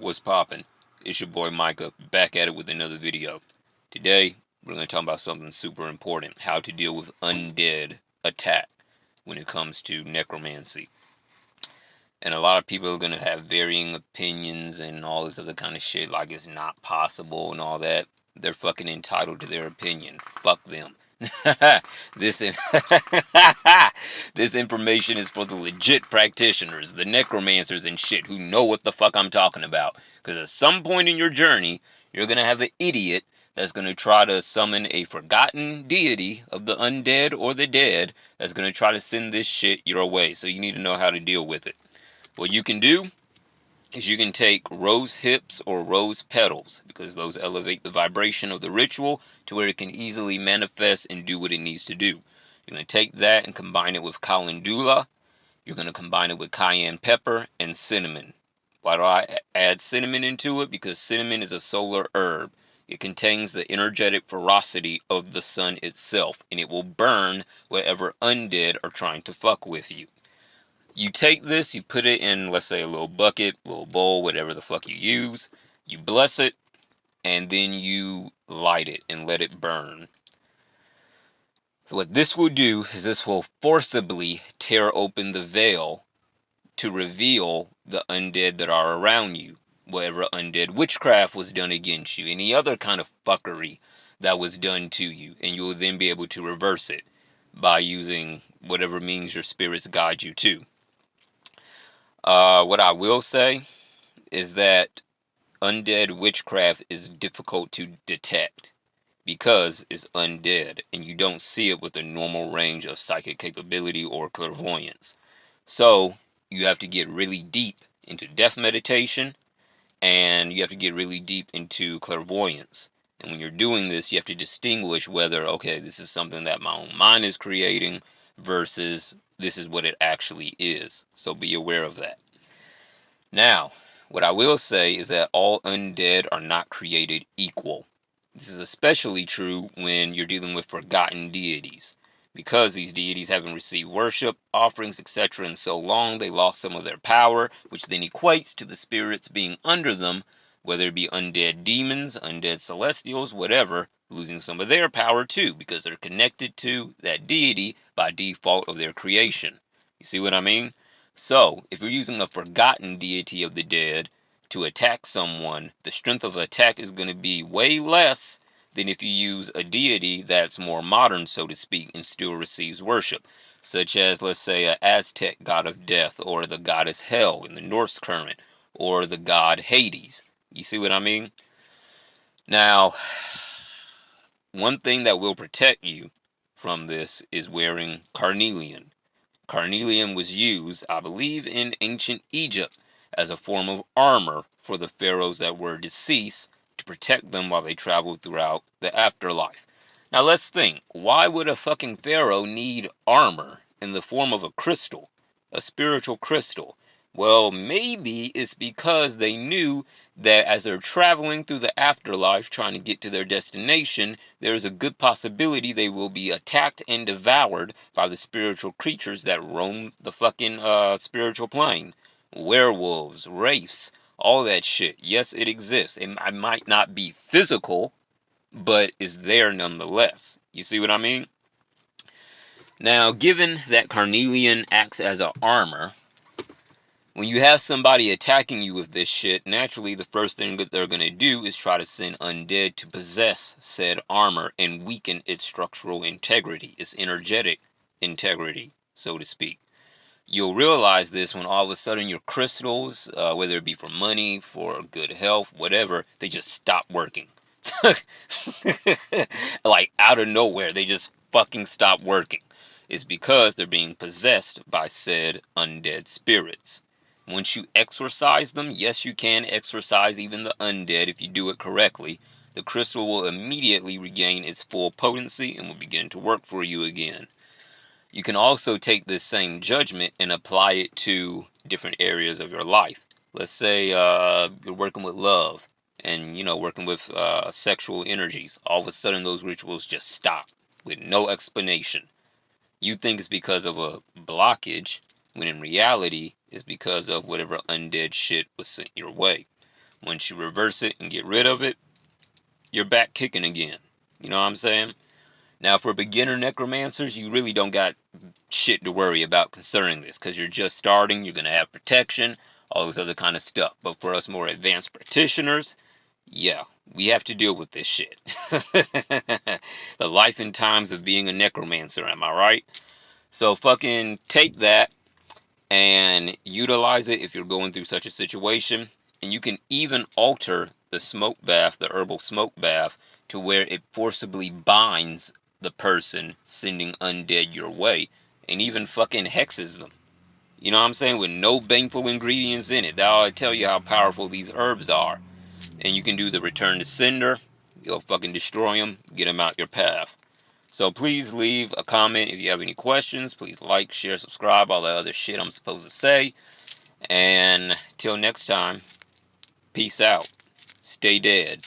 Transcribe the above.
What's poppin'? It's your boy Micah, back at it with another video. Today, we're going to talk about something super important. How to deal with undead attack when it comes to necromancy. And a lot of people are going to have varying opinions and all this other kind of shit, like it's not possible and all that. They're fucking entitled to their opinion. Fuck them. this this information is for the legit practitioners, the necromancers and shit who know what the fuck I'm talking about. Because at some point in your journey, you're gonna have an idiot that's gonna try to summon a forgotten deity of the undead or the dead that's gonna try to send this shit your way. So you need to know how to deal with it. What you can do is you can take rose hips or rose petals, because those elevate the vibration of the ritual to where it can easily manifest and do what it needs to do. You're going to take that and combine it with calendula. You're going to combine it with cayenne pepper and cinnamon. Why do I add cinnamon into it? Because cinnamon is a solar herb. It contains the energetic ferocity of the sun itself, and it will burn whatever undead are trying to fuck with you. You take this, you put it in, let's say, a little bucket, little bowl, whatever the fuck you use. You bless it, and then you light it and let it burn. So what this will do is this will forcibly tear open the veil to reveal the undead that are around you. Whatever undead witchcraft was done against you. Any other kind of fuckery that was done to you. And you will then be able to reverse it by using whatever means your spirits guide you to. What I will say is that undead witchcraft is difficult to detect because it's undead and you don't see it with a normal range of psychic capability or clairvoyance. So you have to get really deep into death meditation and you have to get really deep into clairvoyance. And when you're doing this, you have to distinguish whether, okay, this is something that my own mind is creating versus this is what it actually is. So be aware of that. Now, what I will say is that all undead are not created equal. This is especially true when you're dealing with forgotten deities. Because these deities haven't received worship, offerings, etc. in so long, they lost some of their power, which then equates to the spirits being under them, whether it be undead demons, undead celestials, whatever, losing some of their power too, because they're connected to that deity by default of their creation. You see what I mean? So, if you're using a forgotten deity of the dead to attack someone, the strength of attack is going to be way less than if you use a deity that's more modern, so to speak, and still receives worship. Such as, let's say, an Aztec god of death, or the goddess Hel in the Norse current, or the god Hades. You see what I mean? Now, one thing that will protect you from this is wearing carnelian. Carnelian was used, I believe, in ancient Egypt as a form of armor for the pharaohs that were deceased to protect them while they traveled throughout the afterlife. Now let's think, why would a fucking pharaoh need armor in the form of a crystal, a spiritual crystal? Well, maybe it's because they knew that as they're traveling through the afterlife trying to get to their destination, there's a good possibility they will be attacked and devoured by the spiritual creatures that roam the fucking spiritual plane. Werewolves, wraiths, all that shit. Yes, it exists. It might not be physical, but it's there nonetheless. You see what I mean? Now, given that carnelian acts as an armor, when you have somebody attacking you with this shit, naturally the first thing that they're going to do is try to send undead to possess said armor and weaken its structural integrity, its energetic integrity, so to speak. You'll realize this when all of a sudden your crystals, whether it be for money, for good health, whatever, they just stop working. Like out of nowhere, they just fucking stop working. It's because they're being possessed by said undead spirits. Once you exorcise them, yes, you can exorcise even the undead if you do it correctly. The crystal will immediately regain its full potency and will begin to work for you again. You can also take this same judgment and apply it to different areas of your life. Let's say you're working with love and, working with sexual energies. All of a sudden, those rituals just stop with no explanation. You think it's because of a blockage, when in reality, it's because of whatever undead shit was sent your way. Once you reverse it and get rid of it, you're back kicking again. You know what I'm saying? Now, for beginner necromancers, you really don't got shit to worry about concerning this, because you're just starting, you're going to have protection, all this other kind of stuff. But for us more advanced practitioners, yeah, we have to deal with this shit. The life and times of being a necromancer, am I right? So fucking take that and utilize it if you're going through such a situation. And you can even alter the smoke bath, the herbal smoke bath, to where it forcibly binds the person sending undead your way, and even fucking hexes them. You know what I'm saying? With no baneful ingredients in it. That'll tell you how powerful these herbs are. And you can do the return to sender. You'll fucking destroy them, get them out your path. So please leave a comment if you have any questions. Please like, share, subscribe, all that other shit I'm supposed to say. And till next time, peace out. Stay dead.